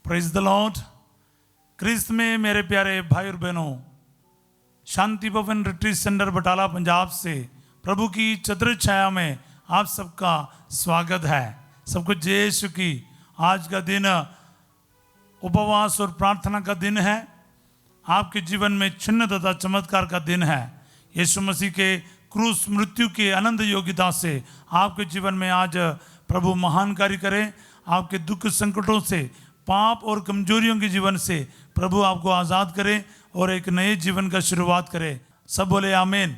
Praise the Lord. क्रिस्त में मेरे प्यारे भाई और बहनों, शांति भवन रिट्रीट सेंटर बटाला पंजाब से प्रभु की चतुर छाया में आप सबका स्वागत है। सबको जय यीशु की। आज का दिन उपवास और प्रार्थना का दिन है। आपके जीवन में चिन्ह तथा चमत्कार का दिन है। यीशु मसीह के क्रूस मृत्यु के अनंत योग्यता से आपके जीवन में आज प्रभु महान कार्य करें। आपके दुख संकटों से, पाप और कमजोरियों के जीवन से प्रभु आपको आज़ाद करे और एक नए जीवन का शुरुआत करे। सब बोले आमीन।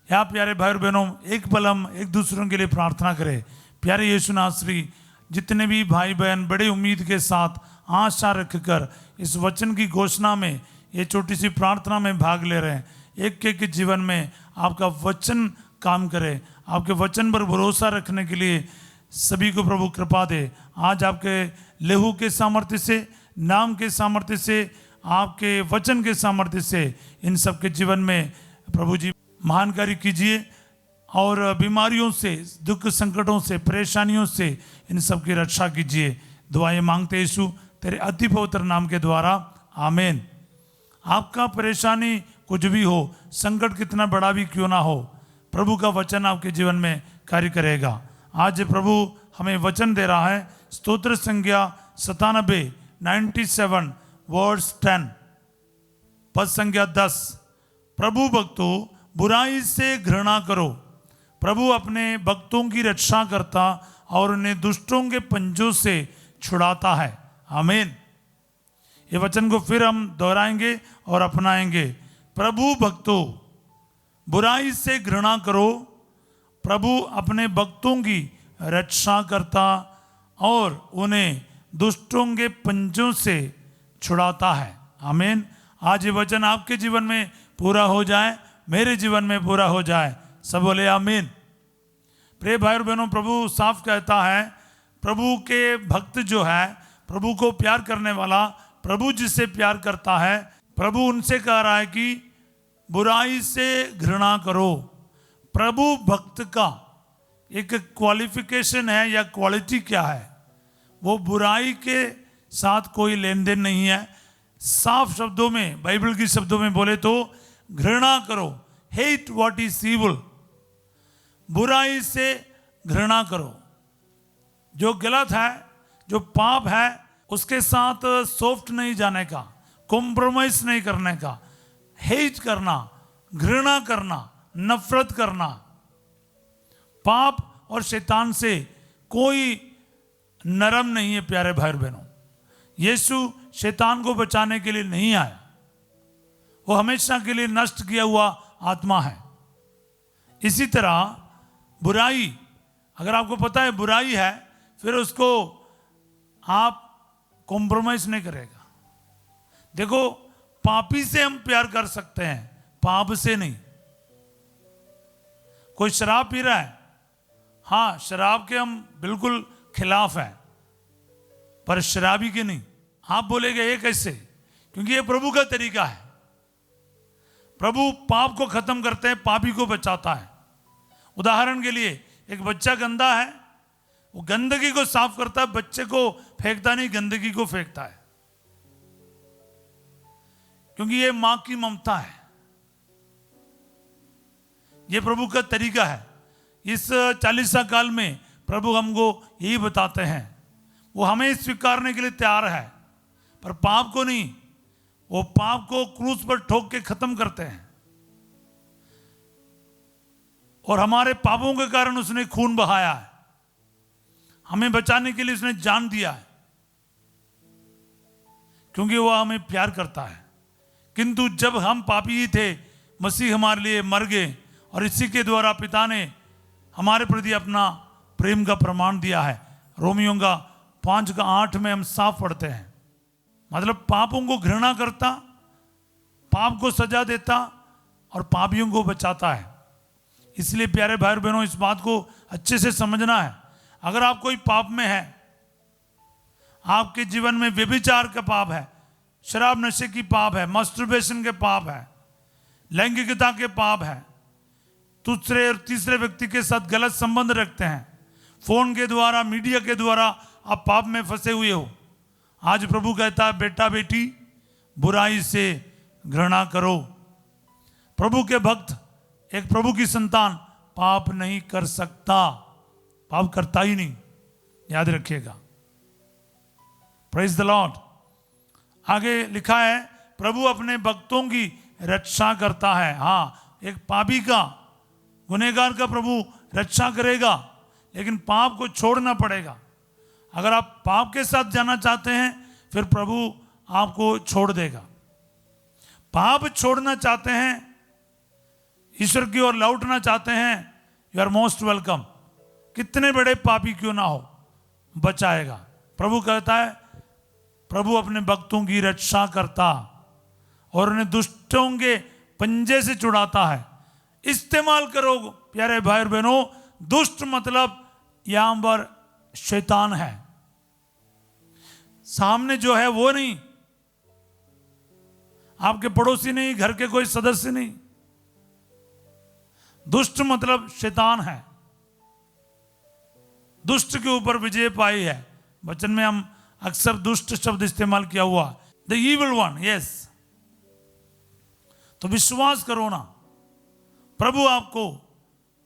या प्यारे भाई और बहनों, एक पल हम एक दूसरों के लिए प्रार्थना करें। प्यारे यीशु नासरी, जितने भी भाई बहन बड़े उम्मीद के साथ आशा रखकर इस वचन की घोषणा में, ये छोटी सी प्रार्थना में भाग ले रहे हैं, एक एक के जीवन में आपका वचन काम करे। आपके वचन पर भरोसा रखने के लिए सभी को प्रभु कृपा दे। आज आपके लहू के सामर्थ्य से, नाम के सामर्थ्य से, आपके वचन के सामर्थ्य से इन सब के जीवन में प्रभु जी महान कार्य कीजिए और बीमारियों से, दुख संकटों से, परेशानियों से इन सब की रक्षा कीजिए। दुआएं मांगते यीशु तेरे अति पवित्र नाम के द्वारा, आमीन। आपका परेशानी कुछ भी हो, संकट कितना बड़ा भी क्यों ना हो, प्रभु का वचन आपके जीवन में कार्य करेगा। आज प्रभु हमें वचन दे रहा है। स्तोत्र संज्ञा 97 वर्स 10 पद संज्ञा 10। प्रभु भक्तों, बुराई से घृणा करो। प्रभु अपने भक्तों की रक्षा करता और उन्हें दुष्टों के पंजों से छुड़ाता है। आमीन। ये वचन को फिर हम दोहराएंगे और अपनाएंगे। प्रभु भक्तों, बुराई से घृणा करो। प्रभु अपने भक्तों की रक्षा करता और उन्हें दुष्टों के पंजों से छुड़ाता है। आमीन। आज ये वचन आपके जीवन में पूरा हो जाए, मेरे जीवन में पूरा हो जाए। सब बोले आमीन। प्रिय भाई और बहनों, प्रभु साफ कहता है, प्रभु के भक्त जो है, प्रभु को प्यार करने वाला, प्रभु जिससे प्यार करता है, प्रभु उनसे कह रहा है कि बुराई से घृणा करो। प्रभु भक्त का एक क्वालिफिकेशन है या क्वालिटी क्या है? वो बुराई के साथ कोई लेन देन नहीं है। साफ शब्दों में, बाइबल की शब्दों में बोले तो घृणा करो। Hate what is evil. बुराई से घृणा करो। जो गलत है, जो पाप है, उसके साथ सॉफ्ट नहीं जाने का, कॉम्प्रोमाइज नहीं करने का। हेट करना, घृणा करना, नफरत करना। पाप और शैतान से कोई नरम नहीं है। प्यारे भाई और बहनों, यीशु शैतान को बचाने के लिए नहीं आया। वो हमेशा के लिए नष्ट किया हुआ आत्मा है। इसी तरह बुराई, अगर आपको पता है बुराई है, फिर उसको आप कॉम्प्रोमाइज नहीं करेगा। देखो, पापी से हम प्यार कर सकते हैं, पाप से नहीं। कोई शराब पी रहा है, हाँ, शराब के हम बिल्कुल खिलाफ हैं, पर शराबी के नहीं। आप बोलेंगे ये कैसे? क्योंकि ये प्रभु का तरीका है। प्रभु पाप को खत्म करते हैं, पापी को बचाता है। उदाहरण के लिए, एक बच्चा गंदा है, वो गंदगी को साफ करता है, बच्चे को फेंकता नहीं, गंदगी को फेंकता है, क्योंकि ये मां की ममता है। ये प्रभु का तरीका है। इस 40 काल में प्रभु हमको यही बताते हैं। वो हमें स्वीकारने के लिए तैयार है, पर पाप को नहीं। वो पाप को क्रूस पर ठोक के खत्म करते हैं, और हमारे पापों के कारण उसने खून बहाया है। हमें बचाने के लिए उसने जान दिया है, क्योंकि वो हमें प्यार करता है। किंतु जब हम पापी ही थे, मसीह हमारे लिए मर गए, और इसी के द्वारा पिता ने हमारे प्रति अपना प्रेम का प्रमाण दिया है। रोमियों का 5:8 में हम साफ पढ़ते हैं। मतलब पापों को घृणा करता, पाप को सजा देता और पापियों को बचाता है। इसलिए प्यारे भाई बहनों, इस बात को अच्छे से समझना है। अगर आप कोई पाप में है, आपके जीवन में व्यभिचार का पाप है, शराब नशे की पाप है, मास्टरबेशन के पाप है, लैंगिकता के पाप है, दूसरे और तीसरे व्यक्ति के साथ गलत संबंध रखते हैं, फोन के द्वारा, मीडिया के द्वारा आप पाप में फंसे हुए हो, आज प्रभु कहता है बेटा बेटी बुराई से घृणा करो। प्रभु के भक्त, एक प्रभु की संतान पाप नहीं कर सकता, पाप करता ही नहीं, याद रखिएगा। Praise the Lord. आगे लिखा है प्रभु अपने भक्तों की रक्षा करता है। हाँ, एक पापी का, गुनहगार का प्रभु रक्षा करेगा, लेकिन पाप को छोड़ना पड़ेगा। अगर आप पाप के साथ जाना चाहते हैं फिर प्रभु आपको छोड़ देगा। पाप छोड़ना चाहते हैं, ईश्वर की ओर लौटना चाहते हैं, यू आर मोस्ट वेलकम। कितने बड़े पापी क्यों ना हो, बचाएगा। प्रभु कहता है प्रभु अपने भक्तों की रक्षा करता और उन्हें दुष्टों के पंजे से छुड़ाता है। इस्तेमाल करो प्यारे भाई और बहनों, दुष्ट मतलब यहां पर शैतान है। सामने जो है वो नहीं, आपके पड़ोसी नहीं, घर के कोई सदस्य नहीं। दुष्ट मतलब शैतान है। दुष्ट के ऊपर विजय पाई है। वचन में हम अक्सर दुष्ट शब्द इस्तेमाल किया हुआ, द इविल वन, यस। तो विश्वास करो ना, प्रभु आपको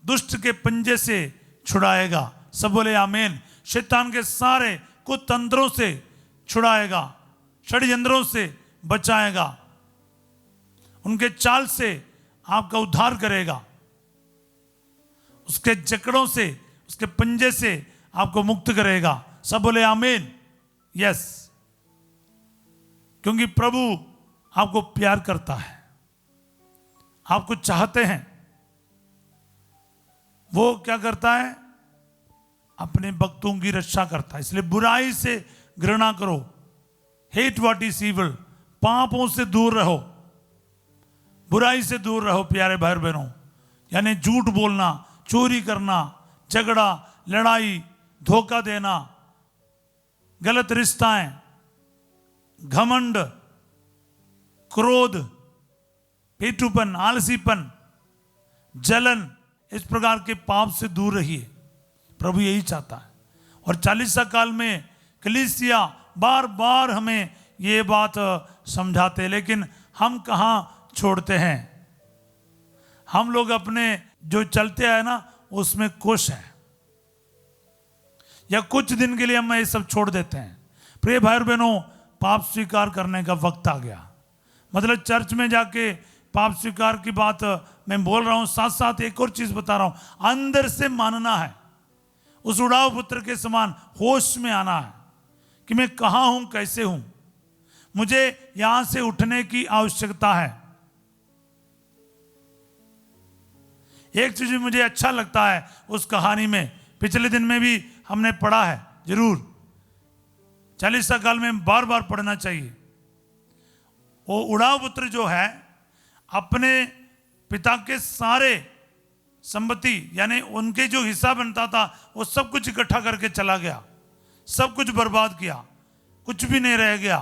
दुष्ट के पंजे से छुड़ाएगा। सब बोले आमीन। शैतान के सारे कुतंत्रों से छुड़ाएगा, षड्यंत्रों से बचाएगा, उनके चाल से आपका उद्धार करेगा, उसके जकड़ों से, उसके पंजे से आपको मुक्त करेगा। सब बोले आमीन, यस। क्योंकि प्रभु आपको प्यार करता है, आपको चाहते हैं। वो क्या करता है? अपने भक्तों की रक्षा करता है। इसलिए बुराई से घृणा करो, हेट व्हाट इज इविल, पापों से दूर रहो, बुराई से दूर रहो प्यारे भाई बहनों। यानी झूठ बोलना, चोरी करना, झगड़ा, लड़ाई, धोखा देना, गलत रिश्ताएं, घमंड, क्रोध, पेटूपन, आलसीपन, जलन, इस प्रकार के पाप से दूर रहिए। प्रभु यही चाहता है। और 40 काल में कलीसिया बार बार हमें ये बात समझाते, लेकिन हम कहाँ छोड़ते हैं। हम लोग अपने जो चलते आए ना उसमें खुश हैं, या कुछ दिन के लिए हम ये सब छोड़ देते हैं। प्रिय भाई बहनों, पाप स्वीकार करने का वक्त आ गया। मतलब चर्च में जाके पाप स्वीकार की बात मैं बोल रहा हूं, साथ साथ एक और चीज बता रहा हूं। अंदर से मानना है, उस उड़ाव पुत्र के समान होश में आना है कि मैं कहां हूं, कैसे हूं, मुझे यहां से उठने की आवश्यकता है। एक चीज मुझे अच्छा लगता है उस कहानी में, पिछले दिन में भी हमने पढ़ा है, जरूर 40 काल में बार बार पढ़ना चाहिए। वो उड़ाव पुत्र जो है अपने पिता के सारे संपत्ति, यानी उनके जो हिस्सा बनता था वो सब कुछ इकट्ठा करके चला गया, सब कुछ बर्बाद किया, कुछ भी नहीं रह गया।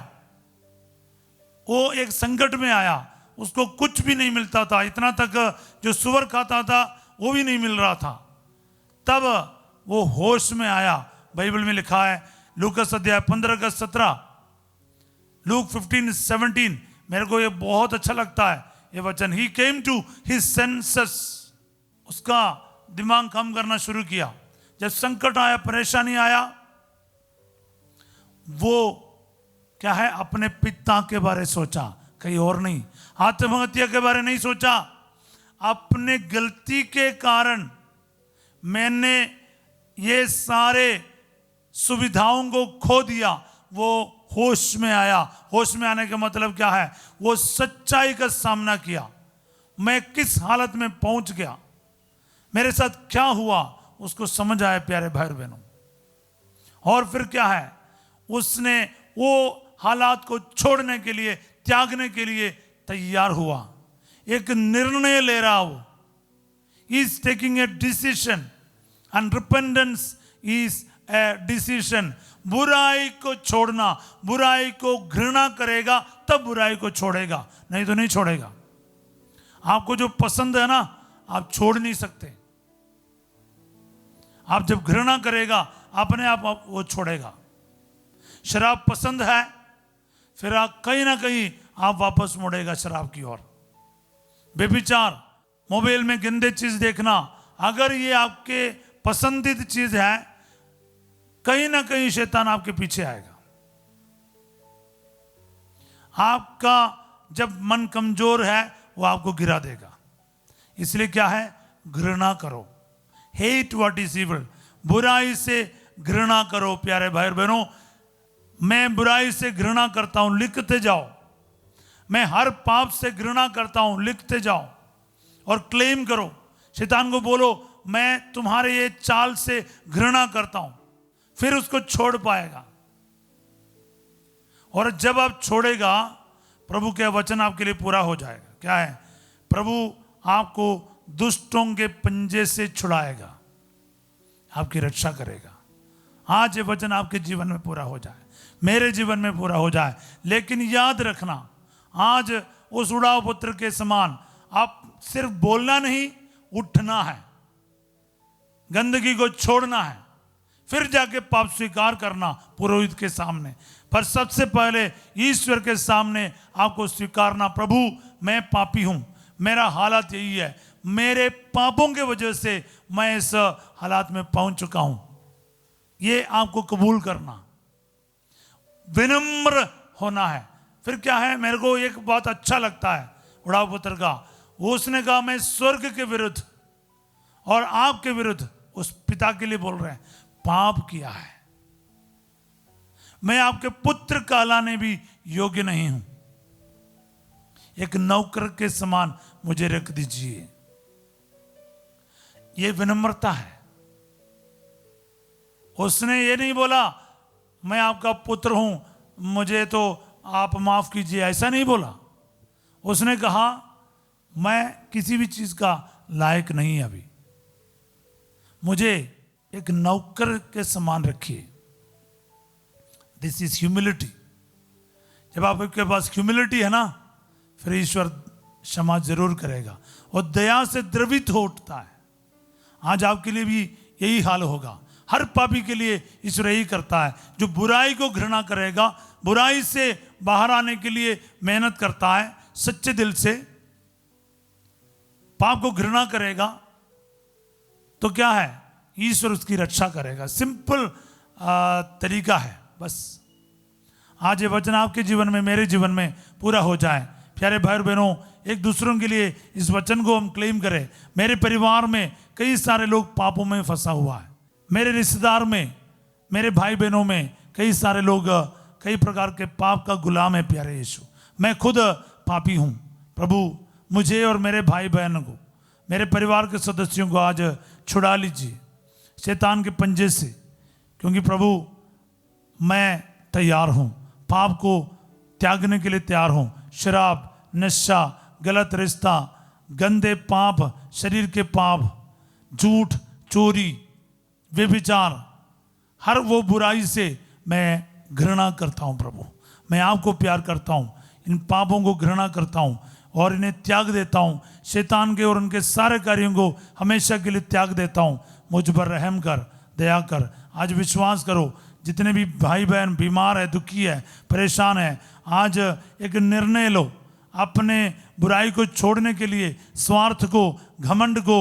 वो एक संकट में आया, उसको कुछ भी नहीं मिलता था, इतना तक जो सुअर खाता था वो भी नहीं मिल रहा था। तब वो होश में आया। बाइबल में लिखा है लूकास अध्याय 15-17, लूक 15-17, मेरे को ये बहुत अच्छा लगता है ये वचन। ही केम टू हिज सेंसेस, उसका दिमाग काम करना शुरू किया। जब संकट आया, परेशानी आया, वो क्या है, अपने पिता के बारे सोचा, कहीं और नहीं। आत्महत्या के बारे नहीं सोचा। अपने गलती के कारण मैंने ये सारे सुविधाओं को खो दिया। वो होश में आया। होश में आने का मतलब क्या है? वो सच्चाई का सामना किया। मैं किस हालत में पहुंच गया, मेरे साथ क्या हुआ, उसको समझ आया प्यारे भाई बहनों। और फिर क्या है, उसने वो हालात को छोड़ने के लिए, त्यागने के लिए तैयार हुआ। एक निर्णय ले रहा हो, is taking a decision, and repentance is a decision. बुराई को छोड़ना, बुराई को घृणा करेगा तब बुराई को छोड़ेगा, नहीं तो नहीं छोड़ेगा। आपको जो पसंद है ना, आप छोड़ नहीं सकते। आप जब घृणा करेगा अपने आप वो छोड़ेगा। शराब पसंद है, फिर आप कहीं ना कहीं आप वापस मुड़ेगा शराब की ओर। व्यभिचार, मोबाइल में गंदे चीज देखना, अगर ये आपके पसंदीदा चीज है, कहीं ना कहीं शैतान आपके पीछे आएगा। आपका जब मन कमजोर है वो आपको गिरा देगा। इसलिए क्या है, घृणा करो। हेट व्हाट इज इविल, बुराई से घृणा करो। प्यारे भाई बहनों, मैं बुराई से घृणा करता हूं, लिखते जाओ। मैं हर पाप से घृणा करता हूं, लिखते जाओ और क्लेम करो। शैतान को बोलो मैं तुम्हारे ये चाल से घृणा करता हूं, फिर उसको छोड़ पाएगा। और जब आप छोड़ेगा, प्रभु के वचन आपके लिए पूरा हो जाएगा। क्या है, प्रभु आपको दुष्टों के पंजे से छुड़ाएगा, आपकी रक्षा करेगा। आज ये वचन आपके जीवन में पूरा हो जाए, मेरे जीवन में पूरा हो जाए। लेकिन याद रखना, आज उस उड़ाव पुत्र के समान आप सिर्फ बोलना नहीं, उठना है, गंदगी को छोड़ना है, फिर जाके पाप स्वीकार करना पुरोहित के सामने। पर सबसे पहले ईश्वर के सामने आपको स्वीकारना, प्रभु मैं पापी हूं, मेरा हालत यही है, मेरे पापों के वजह से मैं इस हालात में पहुंच चुका हूं। ये आपको कबूल करना, विनम्र होना है। फिर क्या है, मेरे को एक बात अच्छा लगता है उड़ाव पुत्र का, उसने कहा मैं स्वर्ग के विरुद्ध और आपके विरुद्ध, उस पिता के लिए बोल रहे हैं, पाप किया है। मैं आपके पुत्र कहलाने भी योग्य नहीं हूं, एक नौकर के समान मुझे रख दीजिए। यह विनम्रता है। उसने ये नहीं बोला मैं आपका पुत्र हूं, मुझे तो आप माफ कीजिए, ऐसा नहीं बोला। उसने कहा मैं किसी भी चीज का लायक नहीं अभी, मुझे एक नौकर के समान रखिए। This is humility. जब आपके पास ह्यूमिलिटी है ना, फिर ईश्वर क्षमा जरूर करेगा और दया से द्रवित हो उठता है। आज आपके लिए भी यही हाल होगा। हर पापी के लिए ईश्वर यही करता है, जो बुराई को घृणा करेगा, बुराई से बाहर आने के लिए मेहनत करता है, सच्चे दिल से पाप को घृणा करेगा, तो क्या है, ईश्वर उसकी रक्षा करेगा। सिंपल तरीका है बस। आज ये वचन आपके जीवन में, मेरे जीवन में पूरा हो जाए। प्यारे भाई बहनों, एक दूसरों के लिए इस वचन को हम क्लेम करें। मेरे परिवार में कई सारे लोग पापों में फंसा हुआ है, मेरे रिश्तेदार में, मेरे भाई बहनों में कई सारे लोग कई प्रकार के पाप का गुलाम है। प्यारे यीशु, मैं खुद पापी हूं। प्रभु मुझे और मेरे भाई बहन को, मेरे परिवार के सदस्यों को आज छुड़ा लीजिए शैतान के पंजे से, क्योंकि प्रभु मैं तैयार हूं, पाप को त्यागने के लिए तैयार हूं। शराब, नशा, गलत रिश्ता, गंदे पाप, शरीर के पाप, झूठ, चोरी, व्यभिचार, हर वो बुराई से मैं घृणा करता हूं। प्रभु मैं आपको प्यार करता हूं, इन पापों को घृणा करता हूं और इन्हें त्याग देता हूं। शैतान के और उनके सारे कार्यों को हमेशा के लिए त्याग देता हूं। मुझ पर रहम कर, दया कर। आज विश्वास करो, जितने भी भाई बहन बीमार है, दुखी है, परेशान है, आज एक निर्णय लो अपने बुराई को छोड़ने के लिए। स्वार्थ को, घमंड को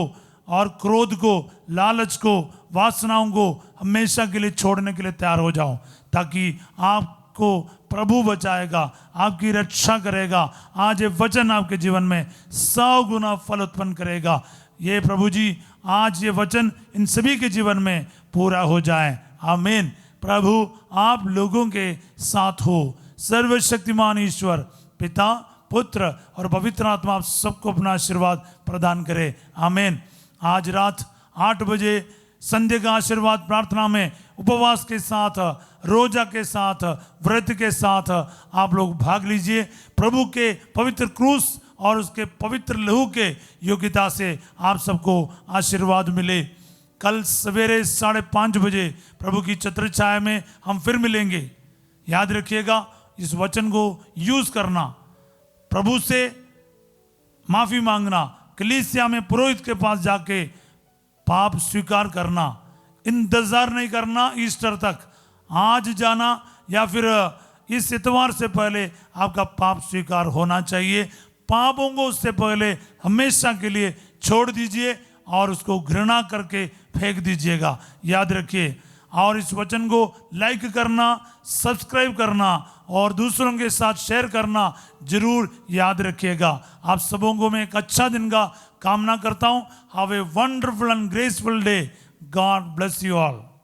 और क्रोध को, लालच को, वासनाओं को हमेशा के लिए छोड़ने के लिए तैयार हो जाओ, ताकि आपको प्रभु बचाएगा, आपकी रक्षा करेगा। आज ये वचन आपके जीवन में 100 गुना फल उत्पन्न करेगा। ये प्रभु जी आज ये वचन इन सभी के जीवन में पूरा हो जाए। आमीन। प्रभु आप लोगों के साथ हो। सर्वशक्तिमान ईश्वर पिता, पुत्र और पवित्र आत्मा आप सबको अपना आशीर्वाद प्रदान करे। आमीन। आज रात 8 बजे संध्या का आशीर्वाद प्रार्थना में उपवास के साथ, रोजा के साथ, व्रत के साथ आप लोग भाग लीजिए। प्रभु के पवित्र क्रूस और उसके पवित्र लहू के योग्यता से आप सबको आशीर्वाद मिले। कल सवेरे 5:30 बजे प्रभु की छत्र छाया में हम फिर मिलेंगे। याद रखिएगा, इस वचन को यूज करना, प्रभु से माफी मांगना, कलीसिया में पुरोहित के पास जाके पाप स्वीकार करना, इंतजार नहीं करना ईस्टर तक। आज जाना या फिर इस इतवार से पहले आपका पाप स्वीकार होना चाहिए। पापों को उससे पहले हमेशा के लिए छोड़ दीजिए और उसको घृणा करके फेंक दीजिएगा। याद रखिए, और इस वचन को लाइक करना, सब्सक्राइब करना और दूसरों के साथ शेयर करना जरूर याद रखिएगा। आप सबों को मैं एक अच्छा दिन का कामना करता हूँ। Have a wonderful and graceful day. God bless you all.